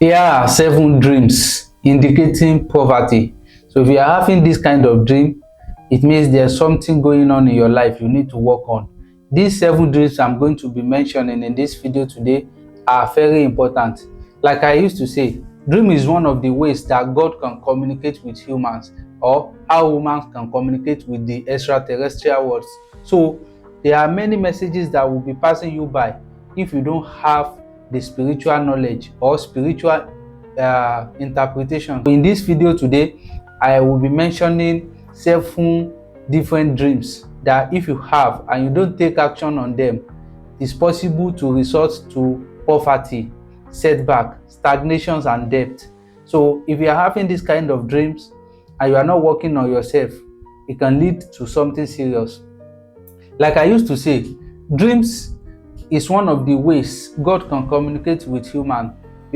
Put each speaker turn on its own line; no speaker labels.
Here are 7 dreams indicating poverty. So if you are having this kind of dream, it means there's something going on in your life you need to work on. These 7 dreams I'm going to be mentioning in this video today are very important. Like I used to say, dream is one of the ways that God can communicate with humans, or how humans can communicate with the extraterrestrial worlds. So there are many messages that will be passing you by if you don't have the spiritual knowledge or spiritual interpretation. In this video today, I will be mentioning 7 different dreams that if you have and you don't take action on them, it's possible to resort to poverty, setback, stagnations, and debt. So if you are having this kind of dreams and you are not working on yourself, it can lead to something serious. Like I used to say, dreams is one of the ways God can communicate with human